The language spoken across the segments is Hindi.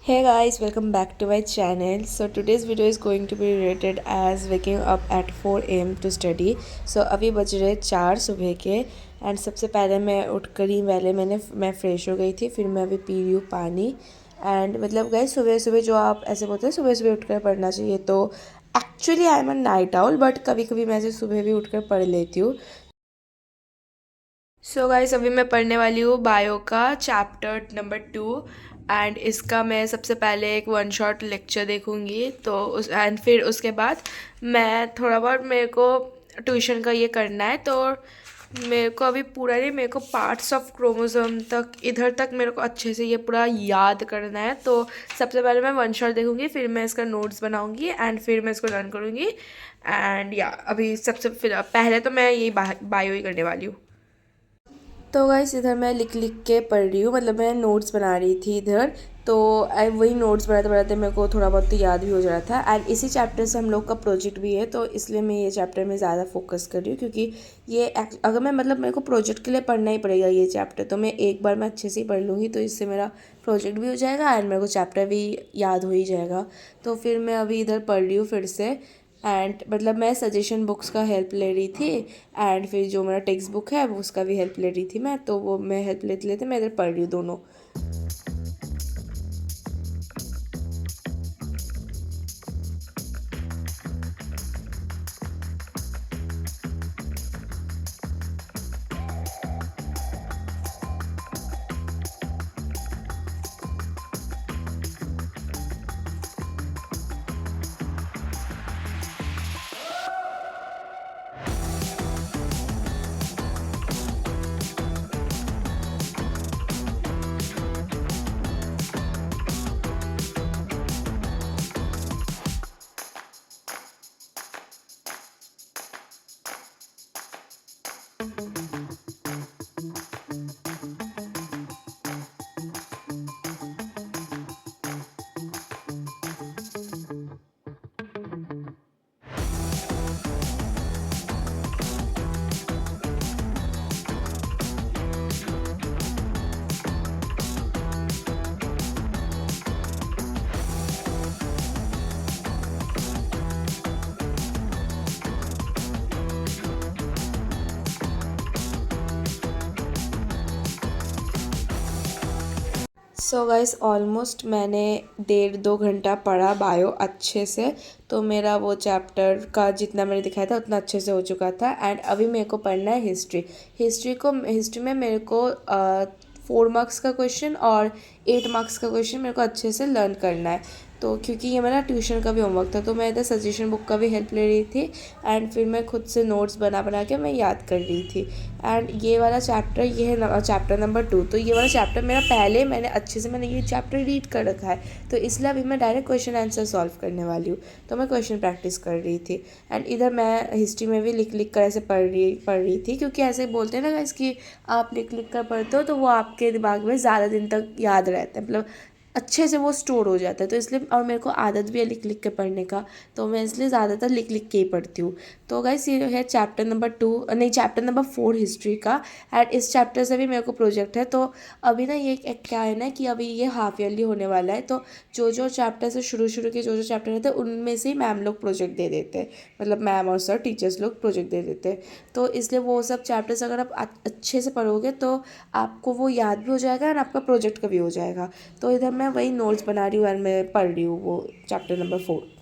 Hey guys, welcome back to my channel. So today's video is going to be related as waking up at 4 a.m. to study. So अभी बज रहे 4 सुबह के एंड सबसे पहले मैं उठकर ही मैं फ्रेश हो गई थी। फिर मैं अभी पी रही हूँ पानी एंड मतलब गई सुबह सुबह जो आप ऐसे बोलते हैं सुबह सुबह उठकर पढ़ना चाहिए, तो actually I am a night owl but कभी कभी मैं ऐसे सुबह भी उठकर पढ़ लेती हूँ। सो गाइस अभी मैं पढ़ने वाली हूँ बायो का चैप्टर नंबर 2 एंड इसका मैं सबसे पहले एक वन शॉट लेक्चर देखूँगी तो उस एंड फिर उसके बाद मैं थोड़ा बहुत मेरे को ट्यूशन का ये करना है, तो मेरे को अभी पूरा नहीं, मेरे को पार्ट्स ऑफ क्रोमोसोम तक इधर तक मेरे को अच्छे से ये पूरा याद करना है। तो सबसे पहले मैं वन शॉट देखूँगी, फिर मैं इसका नोट्स बनाऊँगी एंड फिर मैं इसको लर्न करूँगी एंड या अभी सबसे फिर पहले तो मैं यही बायो ही करने वाली हूँ। तो गाइस इधर मैं लिख लिख के पढ़ रही हूँ, मतलब मैं नोट्स बना रही थी इधर। तो आई वही नोट्स बनाते बनाते मेरे को थोड़ा बहुत तो याद भी हो जा रहा था एंड इसी चैप्टर से हम लोग का प्रोजेक्ट भी है, तो इसलिए मैं ये चैप्टर में ज़्यादा फोकस कर रही हूँ क्योंकि ये अगर मैं मतलब मेरे को प्रोजेक्ट के लिए पढ़ना ही पड़ेगा ये चैप्टर, तो मैं एक बार मैं अच्छे से ही पढ़ लूँगी तो इससे मेरा प्रोजेक्ट भी हो जाएगा एंड मेरे को चैप्टर भी याद हो ही जाएगा। तो फिर मैं अभी इधर पढ़ रही हूँ फिर से एंड मतलब मैं सजेशन बुक्स का हेल्प ले रही थी एंड फिर जो मेरा टेक्स्ट बुक है वो उसका भी हेल्प ले रही थी मैं, तो वो मैं हेल्प लेते लेते मैं इधर पढ़ रही हूँ दोनों। सो गाइस ऑलमोस्ट मैंने 1.5-2 घंटा पढ़ा बायो अच्छे से, तो मेरा वो चैप्टर का जितना मैंने दिखाया था उतना अच्छे से हो चुका था एंड अभी मेरे को पढ़ना है हिस्ट्री। हिस्ट्री में मेरे को 4 मार्क्स का क्वेश्चन और 8 मार्क्स का क्वेश्चन मेरे को अच्छे से लर्न करना है। तो क्योंकि ये मेरा ट्यूशन का भी होमवर्क था तो मैं इधर सजेशन बुक का भी हेल्प ले रही थी एंड फिर मैं खुद से नोट्स बना बना के मैं याद कर रही थी। एंड ये वाला चैप्टर ये है चैप्टर नंबर 2, तो ये वाला चैप्टर मेरा पहले मैंने अच्छे से मैंने ये चैप्टर रीड कर रखा है, तो इसलिए अभी मैं डायरेक्ट क्वेश्चन आंसर सॉल्व करने वाली हूँ। तो मैं क्वेश्चन प्रैक्टिस कर रही थी एंड इधर मैं हिस्ट्री में भी लिख लिख कर ऐसे पढ़ रही थी, क्योंकि ऐसे बोलते हैं ना गाइस कि आप लिख लिख कर पढ़ते हो तो वो आपके दिमाग में ज़्यादा दिन तक याद रहता है, मतलब अच्छे से वो स्टोर हो जाता है। तो इसलिए और मेरे को आदत भी है लिख लिख के पढ़ने का, तो मैं इसलिए ज़्यादातर लिख लिख के ही पढ़ती हूँ। तो गाइस ये है चैप्टर नंबर 2 नहीं चैप्टर नंबर 4 हिस्ट्री का एंड इस चैप्टर से भी मेरे को प्रोजेक्ट है। तो अभी ना ये क्या है ना कि अभी ये हाफ ईयरली होने वाला है, तो जो जो चैप्टर से शुरू शुरू के जो जो चैप्टर रहते हैं उनमें से ही मैम लोग प्रोजेक्ट दे देते हैं, मतलब मैम और सर टीचर्स लोग प्रोजेक्ट दे देते हैं। तो इसलिए वो सब चैप्टर्स अगर आप अच्छे से पढ़ोगे तो आपको वो याद भी हो जाएगा एंड आपका प्रोजेक्ट का भी हो जाएगा। तो इधर मैं वही नोट्स बना रही हूँ एंड मैं पढ़ रही हूँ वो चैप्टर नंबर 4।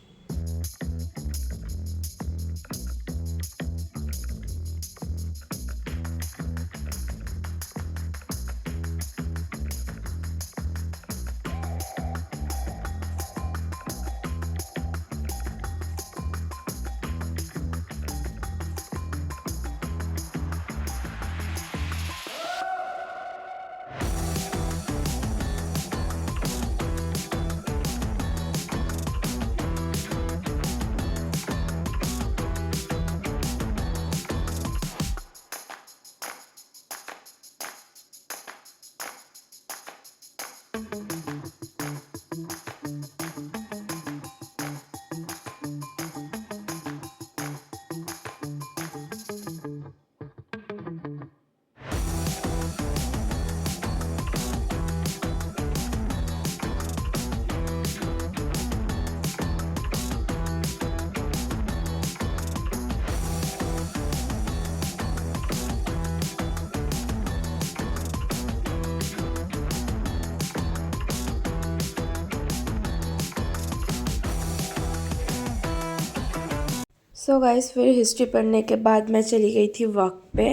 सो गाइस फिर हिस्ट्री पढ़ने के बाद मैं चली गई थी वॉक पे।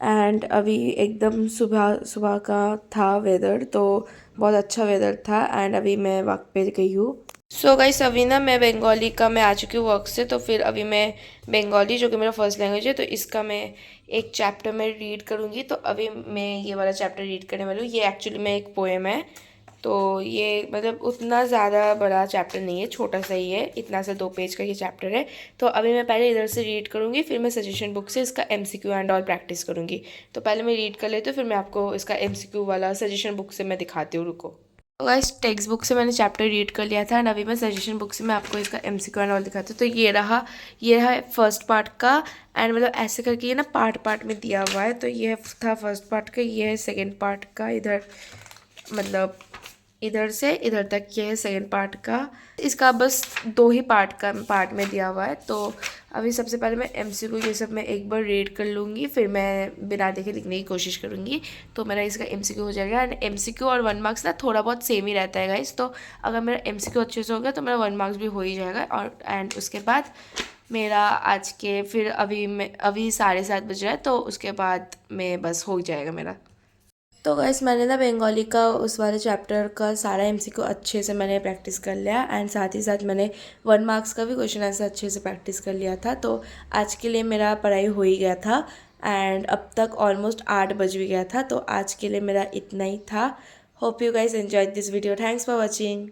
एंड अभी एकदम सुबह सुबह का था वेदर, तो बहुत अच्छा वेदर था। एंड अभी मैं वॉक पे गई हूँ। सो गाइस अभी ना मैं बंगाली का मैं आ चुकी हूँ वर्क से, तो फिर अभी मैं बंगाली जो कि मेरा फर्स्ट लैंग्वेज है, तो इसका मैं एक चैप्टर में रीड करूँगी। तो अभी मैं ये वाला चैप्टर रीड करने वाली हूँ। ये एक्चुअली में एक पोएम है, तो ये मतलब उतना ज़्यादा बड़ा चैप्टर नहीं है, छोटा सा ही है, इतना सा 2 पेज का ये चैप्टर है। तो अभी मैं पहले इधर से रीड करूँगी, फिर मैं सजेशन बुक से इसका MCQ एंड ऑल प्रैक्टिस करूँगी। तो पहले मैं रीड कर लेती हूँ, फिर मैं आपको इसका MCQ वाला सजेशन बुक से मैं दिखाती हूँ, रुको। तो गाइस टेक्स्ट बुक से मैंने चैप्टर रीड कर लिया था, एंड अभी मैं सजेशन बुक से मैं आपको इसका MCQ एंड ऑल दिखाती हूँ। तो ये रहा फर्स्ट पार्ट का। एंड मतलब ऐसे करके ये ना पार्ट पार्ट में दिया हुआ है। तो ये था फर्स्ट पार्ट का, ये है सेकेंड पार्ट का। इधर मतलब इधर से इधर तक ये है सेकेंड पार्ट का। इसका बस 2 ही पार्ट में दिया हुआ है। तो अभी सबसे पहले मैं MCQ ये सब मैं एक बार रीड कर लूँगी, फिर मैं बिना देखे लिखने की कोशिश करूँगी, तो मेरा इसका MCQ हो जाएगा। एंड MCQ और 1 मार्क्स ना थोड़ा बहुत सेम ही रहता है गाइस। तो अगर मेरा MCQ अच्छे से हो गया तो मेरा 1 मार्क्स भी हो ही जाएगा। और एंड उसके बाद मेरा आज के फिर अभी 7:30 बज रहा है, तो उसके बाद मैं बस हो जाएगा मेरा। तो गैस मैंने ना बंगाली का उस वाले चैप्टर का सारा MCQ अच्छे से मैंने प्रैक्टिस कर लिया। एंड साथ ही साथ मैंने 1 मार्क्स का भी क्वेश्चन आंसर अच्छे से प्रैक्टिस कर लिया था। तो आज के लिए मेरा पढ़ाई हो ही गया था। एंड अब तक ऑलमोस्ट 8 बज भी गया था। तो आज के लिए मेरा इतना ही था। Hope you guys enjoyed this video. Thanks for watching.